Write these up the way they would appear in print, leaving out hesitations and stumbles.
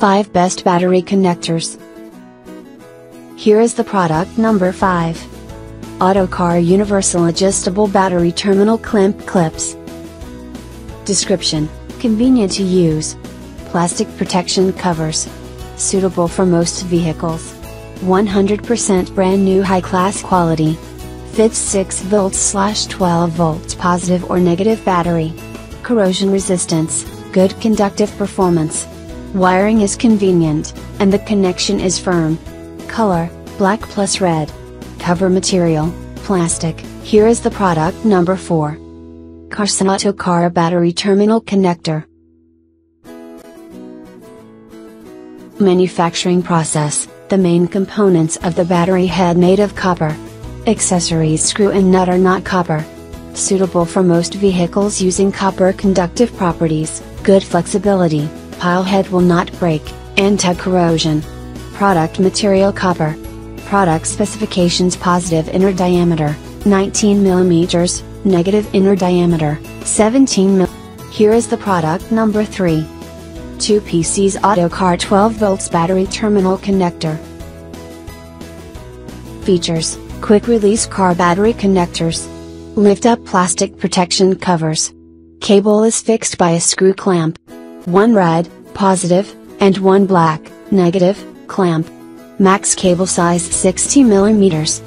5 Best Battery Connectors. Here is the product number 5. Autocar Universal Adjustable Battery Terminal Clamp Clips. Description: convenient to use. Plastic protection covers. Suitable for most vehicles. 100% brand new high-class quality. Fits 6 volts/12 volts positive or negative battery. Corrosion resistance, good conductive performance. Wiring is convenient, and the connection is firm. Color, black plus red. Cover material, plastic. Here is the product number 4. CARSUN Autocar Battery Terminal Connector. Manufacturing process: the main components of the battery head made of copper. Accessories: screw and nut are not copper. Suitable for most vehicles using copper conductive properties, good flexibility, pile head will not break, anti-corrosion. Product material: copper. Product specifications: positive inner diameter, 19 mm, negative inner diameter, 17 mm. Here is the product number 3. 2 PC's Autocar 12 volts battery terminal connector. Features: quick release car battery connectors. Lift up plastic protection covers. Cable is fixed by a screw clamp. 1 red, positive, and 1 black, negative, clamp. Max cable size 60 mm.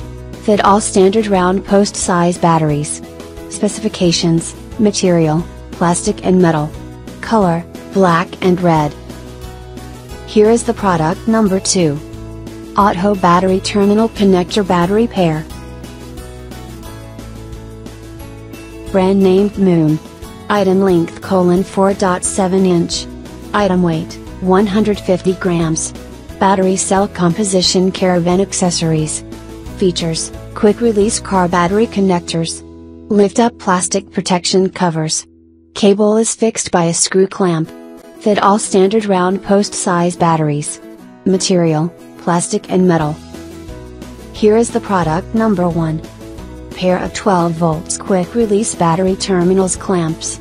Fit all standard round post size batteries. Specifications: material, plastic and metal. Color, black and red. Here is the product number 2. Auto Battery Terminal Connector Battery Pair. Brand named Moon. Item length: 4.7 inch. Item weight: 150 grams. Battery cell composition: caravan accessories. Features: quick release car battery connectors. Lift up plastic protection covers. Cable is fixed by a screw clamp. Fit all standard round post size batteries. Material: plastic and metal. Here is the product number 1. Pair of 12 volts quick release battery terminals clamps.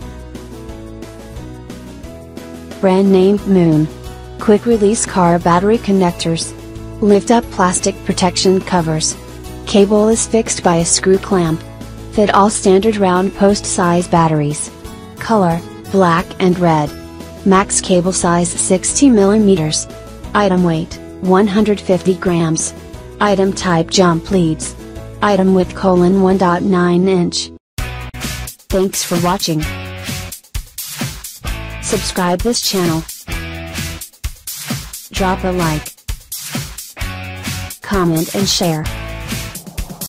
Brand named Moon. Quick release car battery connectors. Lift up plastic protection covers. Cable is fixed by a screw clamp. Fit all standard round post size batteries. Color, black and red. Max cable size 60 mm. Item weight: 150 grams. Item type: jump leads. Item width: 1.9 inch. Thanks for watching. Subscribe this channel. Drop a like, comment and share.